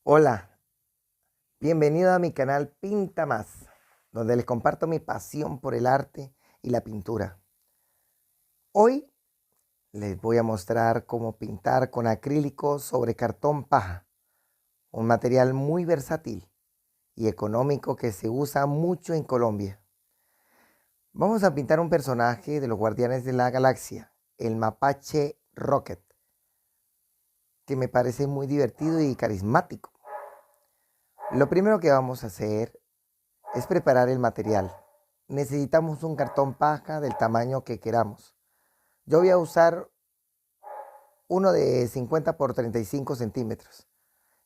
Hola, bienvenido a mi canal Pinta Más, donde les comparto mi pasión por el arte y la pintura. Hoy les voy a mostrar cómo pintar con acrílico sobre cartón paja, un material muy versátil y económico que se usa mucho en Colombia. Vamos a pintar un personaje de los Guardianes de la Galaxia, el mapache Rocket, que me parece muy divertido y carismático. Lo primero que vamos a hacer es preparar el material. Necesitamos un cartón paja del tamaño que queramos. Yo voy a usar uno de 50 por 35 centímetros.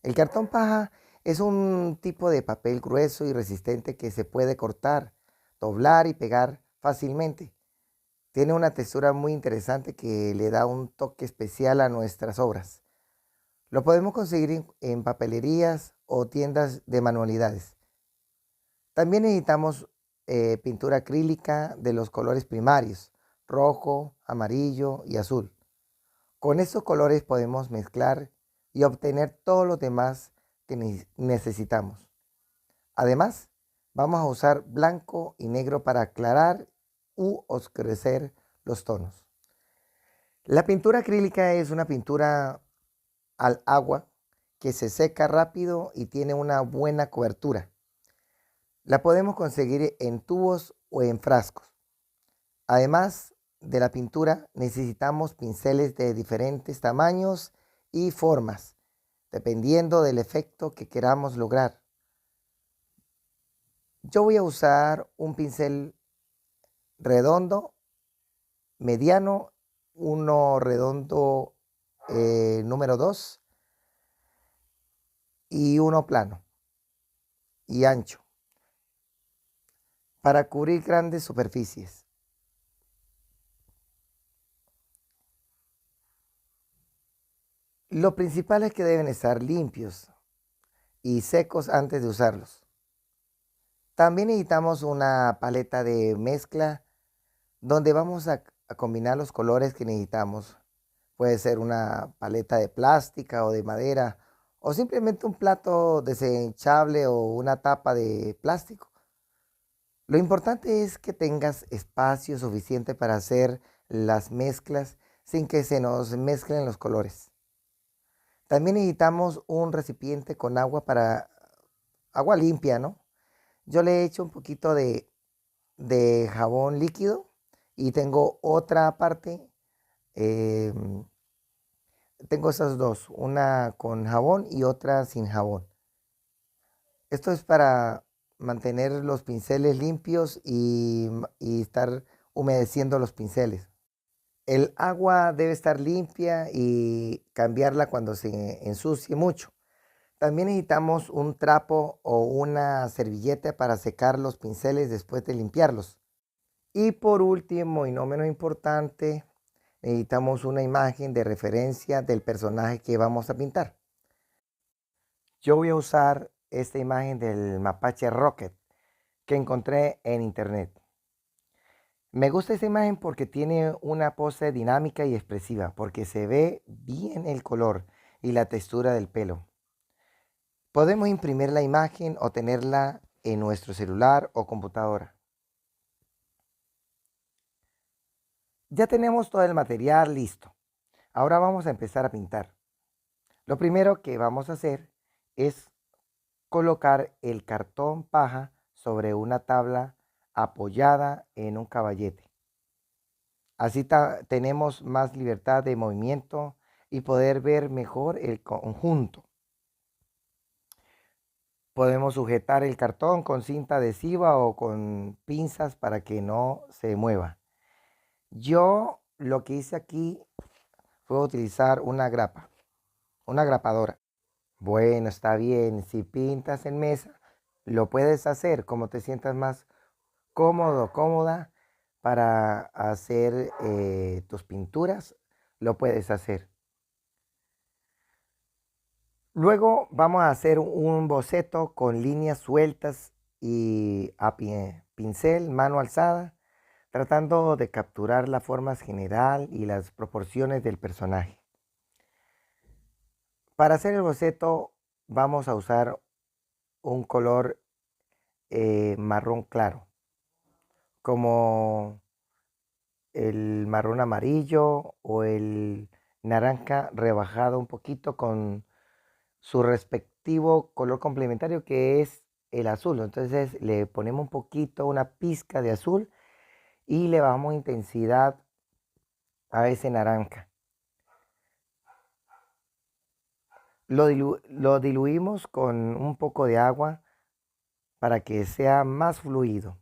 El cartón paja es un tipo de papel grueso y resistente que se puede cortar, doblar y pegar fácilmente. Tiene una textura muy interesante que le da un toque especial a nuestras obras. Lo podemos conseguir en papelerías o tiendas de manualidades. También necesitamos pintura acrílica de los colores primarios, rojo, amarillo y azul. Con estos colores podemos mezclar y obtener todos los demás que necesitamos. Además, vamos a usar blanco y negro para aclarar u oscurecer los tonos. La pintura acrílica es una pintura al agua que se seca rápido y tiene una buena cobertura. La podemos conseguir en tubos o en frascos. Además de la pintura, necesitamos pinceles de diferentes tamaños y formas, dependiendo del efecto que queramos lograr. Yo voy a usar un pincel redondo, mediano, uno redondo número 2 y uno plano y ancho para cubrir grandes superficies. Lo principal es que deben estar limpios y secos antes de usarlos. También necesitamos una paleta de mezcla donde vamos a combinar los colores que necesitamos. Puede ser una paleta de plástica o de madera o simplemente un plato desechable o una tapa de plástico. Lo importante es que tengas espacio suficiente para hacer las mezclas sin que se nos mezclen los colores. También necesitamos un recipiente con agua para agua limpia, ¿no? Yo le he hecho un poquito de jabón líquido y tengo otra parte, em, tengo esas dos, una con jabón y otra sin jabón. Esto es para mantener los pinceles limpios y estar humedeciendo los pinceles. El agua debe estar limpia y cambiarla cuando se ensucie mucho. También necesitamos un trapo o una servilleta para secar los pinceles después de limpiarlos. Y por último, y no menos importante, necesitamos una imagen de referencia del personaje que vamos a pintar. Yo voy a usar esta imagen del mapache Rocket que encontré en internet. Me gusta esta imagen porque tiene una pose dinámica y expresiva, porque se ve bien el color y la textura del pelo. Podemos imprimir la imagen o tenerla en nuestro celular o computadora. Ya tenemos todo el material listo. Ahora vamos a empezar a pintar. Lo primero que vamos a hacer es colocar el cartón paja sobre una tabla apoyada en un caballete. Así tenemos más libertad de movimiento y poder ver mejor el conjunto. Podemos sujetar el cartón con cinta adhesiva o con pinzas para que no se mueva. Yo lo que hice aquí fue utilizar una grapadora. Bueno, está bien, si pintas en mesa, lo puedes hacer como te sientas más cómodo, cómoda para hacer tus pinturas, lo puedes hacer. Luego vamos a hacer un boceto con líneas sueltas y a pincel, mano alzada, tratando de capturar la forma general y las proporciones del personaje. Para hacer el boceto vamos a usar un color marrón claro, como el marrón amarillo o el naranja rebajado un poquito con su respectivo color complementario que es el azul. Entonces le ponemos un poquito, una pizca de azul y le bajamos intensidad a ese naranja. Lo diluimos con un poco de agua para que sea más fluido.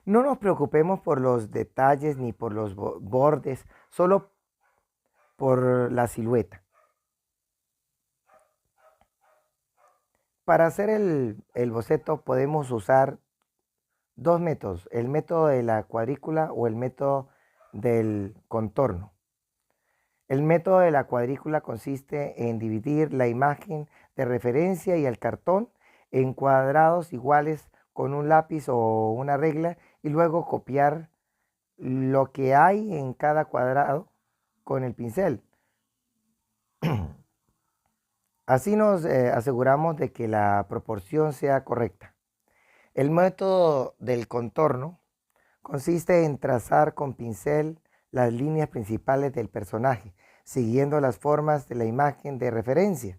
No nos preocupemos por los detalles ni por los bordes, solo por la silueta. Para hacer el boceto podemos usar dos métodos, el método de la cuadrícula o el método del contorno. El método de la cuadrícula consiste en dividir la imagen de referencia y el cartón en cuadrados iguales con un lápiz o una regla y luego copiar lo que hay en cada cuadrado con el pincel. Así nos aseguramos de que la proporción sea correcta. El método del contorno consiste en trazar con pincel las líneas principales del personaje, siguiendo las formas de la imagen de referencia.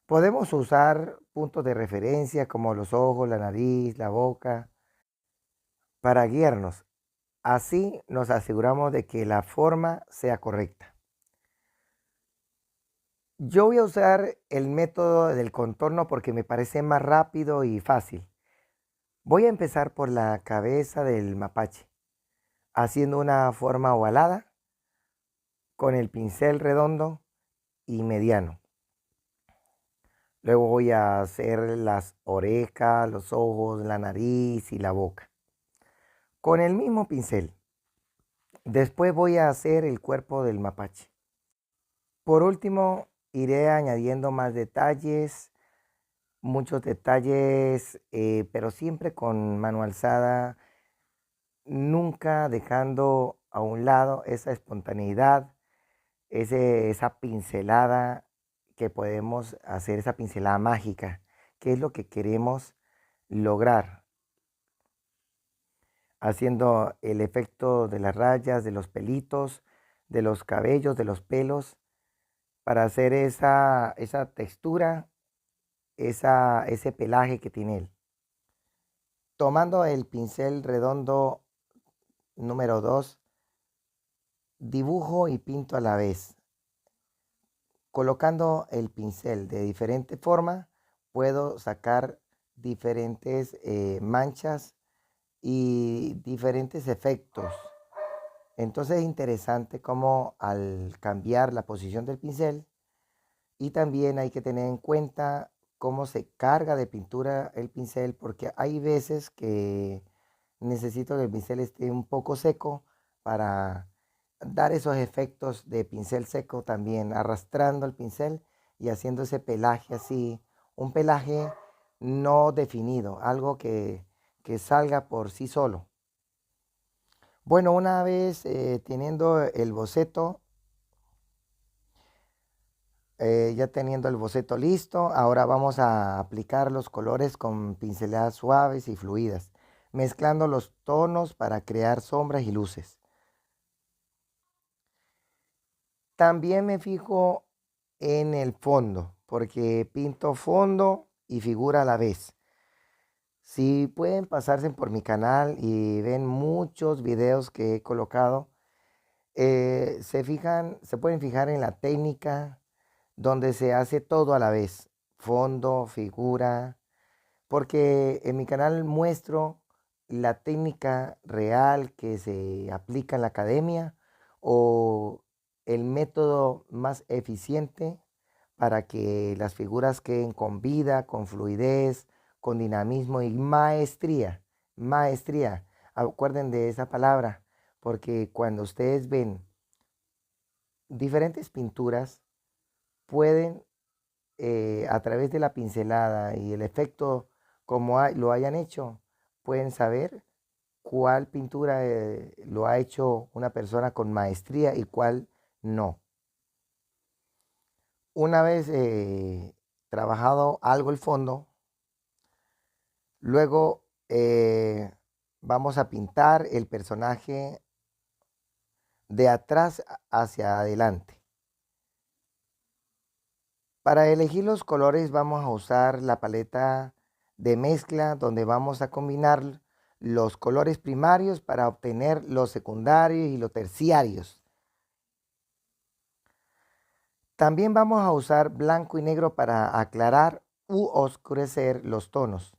Podemos usar puntos de referencia como los ojos, la nariz, la boca, para guiarnos. Así nos aseguramos de que la forma sea correcta. Yo voy a usar el método del contorno porque me parece más rápido y fácil. Voy a empezar por la cabeza del mapache, haciendo una forma ovalada con el pincel redondo y mediano. Luego voy a hacer las orejas, los ojos, la nariz y la boca con el mismo pincel. Después voy a hacer el cuerpo del mapache. Por último, iré añadiendo más detalles, muchos detalles, pero siempre con mano alzada, nunca dejando a un lado esa espontaneidad, esa pincelada que podemos hacer, esa pincelada mágica, que es lo que queremos lograr, haciendo el efecto de las rayas, de los pelitos, de los cabellos, de los pelos, para hacer esa textura, ese pelaje que tiene él. Tomando el pincel redondo número 2, dibujo y pinto a la vez. Colocando el pincel de diferente forma, puedo sacar diferentes manchas y diferentes efectos. Entonces es interesante cómo al cambiar la posición del pincel, y también hay que tener en cuenta cómo se carga de pintura el pincel, porque hay veces que necesito que el pincel esté un poco seco para dar esos efectos de pincel seco también, arrastrando el pincel y haciendo ese pelaje así, un pelaje no definido, algo que salga por sí solo. Bueno, una vez teniendo el boceto, ya teniendo el boceto listo, ahora vamos a aplicar los colores con pinceladas suaves y fluidas, mezclando los tonos para crear sombras y luces. También me fijo en el fondo, porque pinto fondo y figura a la vez. Si pueden pasarse por mi canal y ven muchos videos que he colocado, se pueden fijar en la técnica donde se hace todo a la vez, fondo, figura, porque en mi canal muestro la técnica real que se aplica en la academia o el método más eficiente para que las figuras queden con vida, con fluidez, con dinamismo y maestría. Maestría. Acuerden de esa palabra, porque cuando ustedes ven diferentes pinturas, pueden a través de la pincelada y el efecto como lo hayan hecho, pueden saber cuál pintura lo ha hecho una persona con maestría y cuál no. Una vez trabajado algo el fondo, luego vamos a pintar el personaje de atrás hacia adelante. Para elegir los colores vamos a usar la paleta de mezcla donde vamos a combinar los colores primarios para obtener los secundarios y los terciarios. También vamos a usar blanco y negro para aclarar u oscurecer los tonos.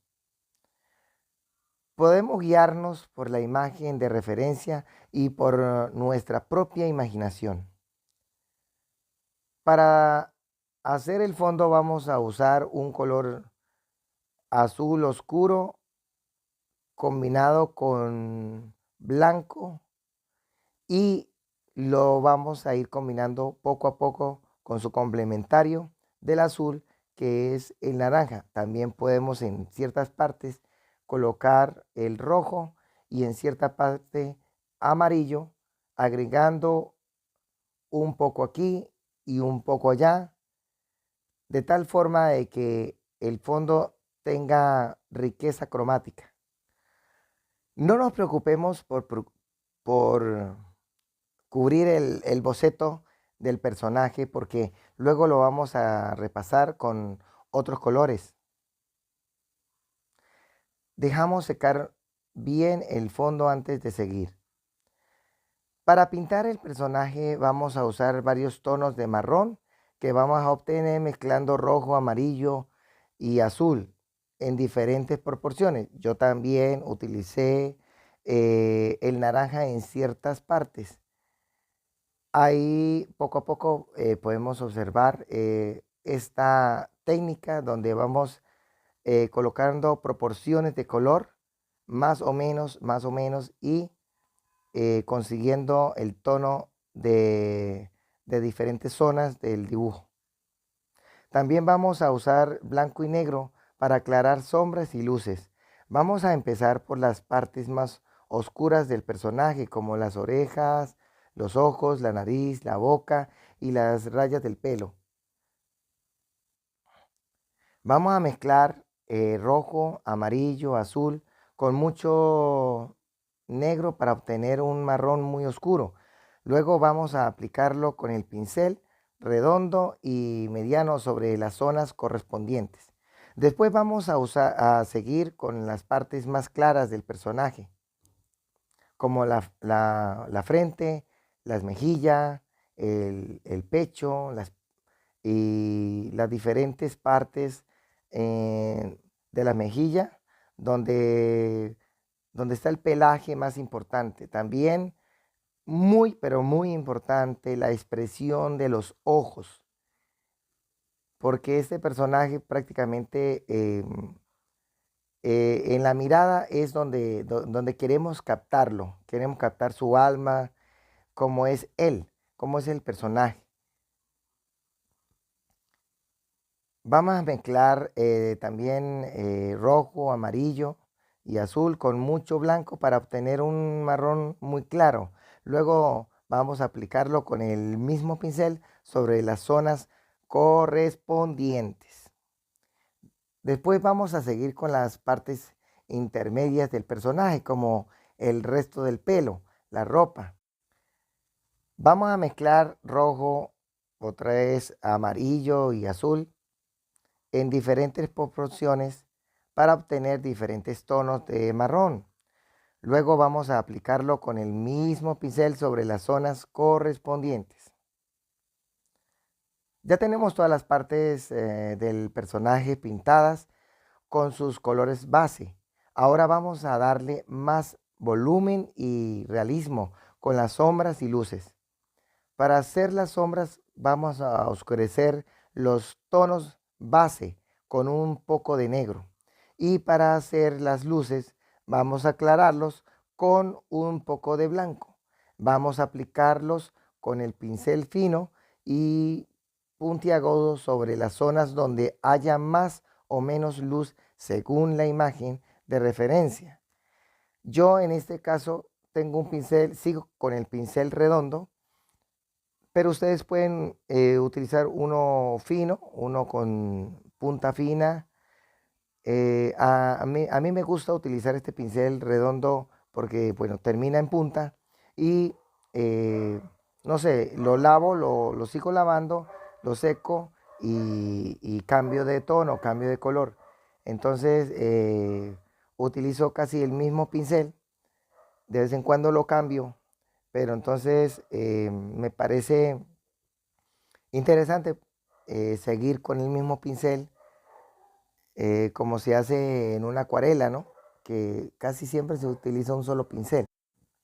Podemos guiarnos por la imagen de referencia y por nuestra propia imaginación. Para hacer el fondo vamos a usar un color azul oscuro combinado con blanco y lo vamos a ir combinando poco a poco con su complementario del azul, que es el naranja. También podemos en ciertas partes colocar el rojo y en cierta parte amarillo, agregando un poco aquí y un poco allá, de tal forma de que el fondo tenga riqueza cromática. No nos preocupemos por cubrir el boceto del personaje porque luego lo vamos a repasar con otros colores. Dejamos secar bien el fondo antes de seguir. Para pintar el personaje vamos a usar varios tonos de marrón que vamos a obtener mezclando rojo, amarillo y azul en diferentes proporciones. Yo también utilicé el naranja en ciertas partes. Ahí poco a poco podemos observar esta técnica donde vamos colocando proporciones de color más o menos y consiguiendo el tono de diferentes zonas del dibujo. También vamos a usar blanco y negro para aclarar sombras y luces. Vamos a empezar por las partes más oscuras del personaje, como las orejas, los ojos, la nariz, la boca y las rayas del pelo. Vamos a mezclar rojo, amarillo, azul con mucho negro para obtener un marrón muy oscuro. Luego vamos a aplicarlo con el pincel redondo y mediano sobre las zonas correspondientes. Después vamos a seguir con las partes más claras del personaje, como la frente, las mejillas, el pecho y las diferentes partes de la mejilla donde, donde está el pelaje más importante. También muy, pero muy importante la expresión de los ojos, porque este personaje prácticamente en la mirada es donde queremos captar su alma, cómo es él, cómo es el personaje. Vamos a mezclar también rojo, amarillo y azul con mucho blanco para obtener un marrón muy claro. Luego vamos a aplicarlo con el mismo pincel sobre las zonas correspondientes. Después vamos a seguir con las partes intermedias del personaje, como el resto del pelo, la ropa. Vamos a mezclar rojo, otra vez amarillo y azul en diferentes proporciones para obtener diferentes tonos de marrón. Luego vamos a aplicarlo con el mismo pincel sobre las zonas correspondientes. Ya tenemos todas las partes del personaje pintadas con sus colores base. Ahora vamos a darle más volumen y realismo con las sombras y luces. Para hacer las sombras vamos a oscurecer los tonos base con un poco de negro. Y para hacer las luces vamos a aclararlos con un poco de blanco. Vamos a aplicarlos con el pincel fino y puntiagudo sobre las zonas donde haya más o menos luz según la imagen de referencia. Yo en este caso tengo un pincel, sigo con el pincel redondo pero ustedes pueden utilizar uno fino, uno con punta fina. A mí me gusta utilizar este pincel redondo porque, bueno, termina en punta y, eh, no sé, lo lavo, lo sigo lavando, lo seco y cambio de tono, cambio de color. Entonces, utilizo casi el mismo pincel, de vez en cuando lo cambio, pero entonces me parece interesante seguir con el mismo pincel como se hace en una acuarela, ¿no? Que casi siempre se utiliza un solo pincel.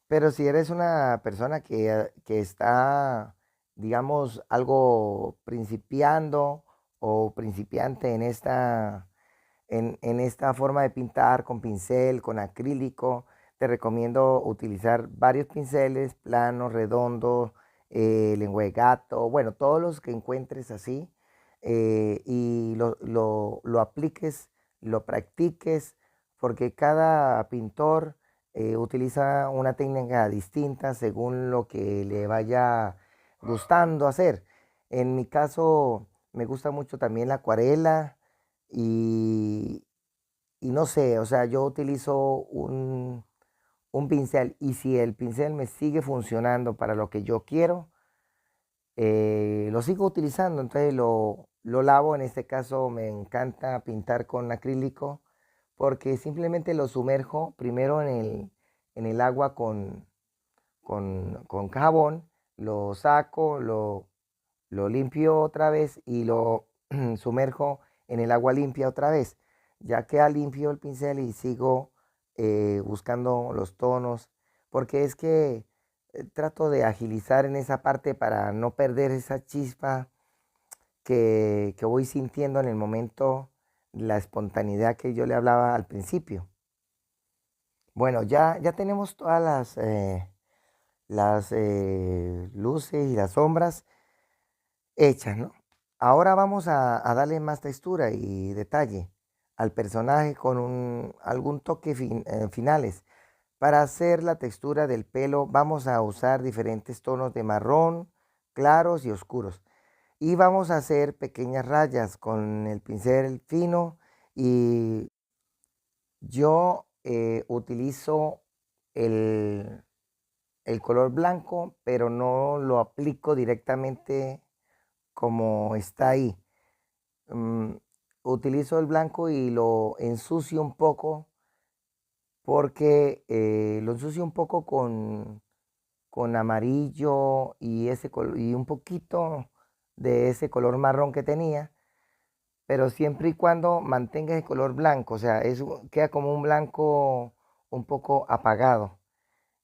Pero si eres una persona que está, digamos, algo principiando o principiante en esta forma de pintar con pincel, con acrílico, te recomiendo utilizar varios pinceles, planos, redondos, lengua de gato, bueno, todos los que encuentres así, y lo apliques, lo practiques, porque cada pintor utiliza una técnica distinta según lo que le vaya gustando hacer. En mi caso, me gusta mucho también la acuarela y, y no sé, o sea, yo utilizo un pincel y si el pincel me sigue funcionando para lo que yo quiero, lo sigo utilizando, entonces lo lavo. En este caso me encanta pintar con acrílico porque simplemente lo sumerjo primero en el agua con jabón, lo saco, lo limpio otra vez y lo sumerjo en el agua limpia otra vez. Ya queda limpio el pincel y sigo buscando los tonos, porque es que trato de agilizar en esa parte para no perder esa chispa que voy sintiendo en el momento, la espontaneidad que yo le hablaba al principio. Bueno, ya tenemos todas las luces y las sombras hechas, ¿no? Ahora vamos a darle más textura y detalle al personaje con algún toque finales. Para hacer la textura del pelo vamos a usar diferentes tonos de marrón, claros y oscuros. Y vamos a hacer pequeñas rayas con el pincel fino y yo utilizo el, el color blanco, pero no lo aplico directamente como está ahí. Mm, Utilizo el blanco y lo ensucio un poco porque lo ensucio un poco con amarillo y, y un poquito de ese color marrón que tenía, pero siempre y cuando mantenga el color blanco, o sea, queda como un blanco un poco apagado.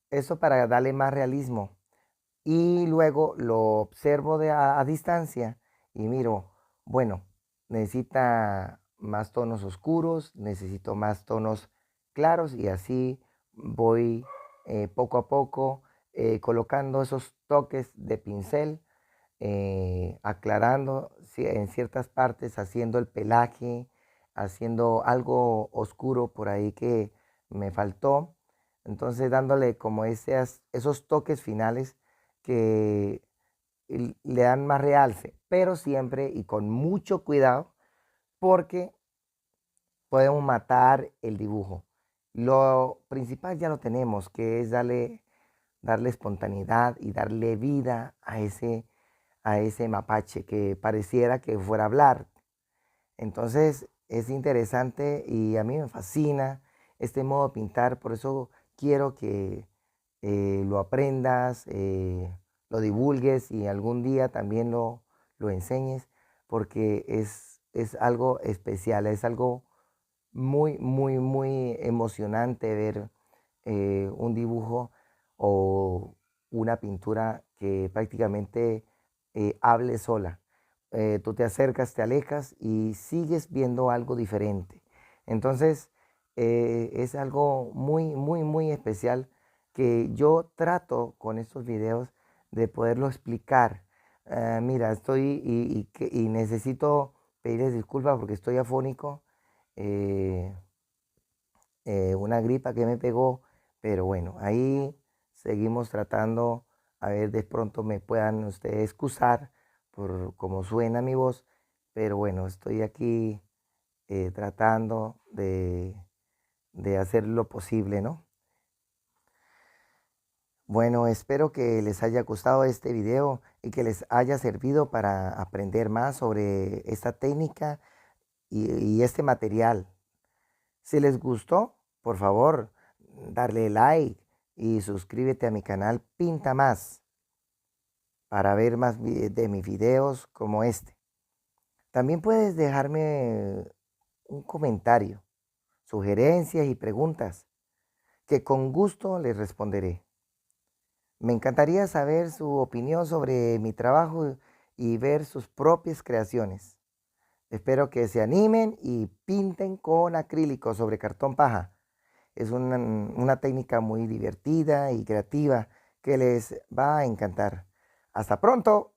Eso para darle más realismo. Y luego lo observo a distancia y miro, bueno, necesita más tonos oscuros, necesito más tonos claros y así voy poco a poco colocando esos toques de pincel, aclarando en ciertas partes, haciendo el pelaje, haciendo algo oscuro por ahí que me faltó. Entonces dándole como esos toques finales que le dan más realce, pero siempre y con mucho cuidado porque podemos matar el dibujo. Lo principal ya lo tenemos, que es darle espontaneidad y darle vida a ese mapache que pareciera que fuera a hablar. Entonces es interesante y a mí me fascina este modo de pintar, por eso quiero que lo aprendas, lo divulgues y algún día también lo enseñes, porque es algo especial, es algo muy, muy, muy emocionante ver un dibujo o una pintura que prácticamente hable sola. Tú te acercas, te alejas y sigues viendo algo diferente. Entonces, es algo muy, muy, muy especial que yo trato con estos videos de poderlo explicar. Mira, estoy y necesito pedirles disculpas porque estoy afónico, eh, una gripa que me pegó, pero bueno, ahí seguimos tratando A ver, de pronto me puedan ustedes excusar por cómo suena mi voz, pero bueno, estoy aquí tratando de hacer lo posible, ¿no? Bueno, espero que les haya gustado este video y que les haya servido para aprender más sobre esta técnica y este material. Si les gustó, por favor, darle like y suscríbete a mi canal Pinta Más para ver más de mis videos como este. También puedes dejarme un comentario, sugerencias y preguntas que con gusto les responderé. Me encantaría saber su opinión sobre mi trabajo y ver sus propias creaciones. Espero que se animen y pinten con acrílico sobre cartón paja. Es una técnica muy divertida y creativa que les va a encantar. Hasta pronto.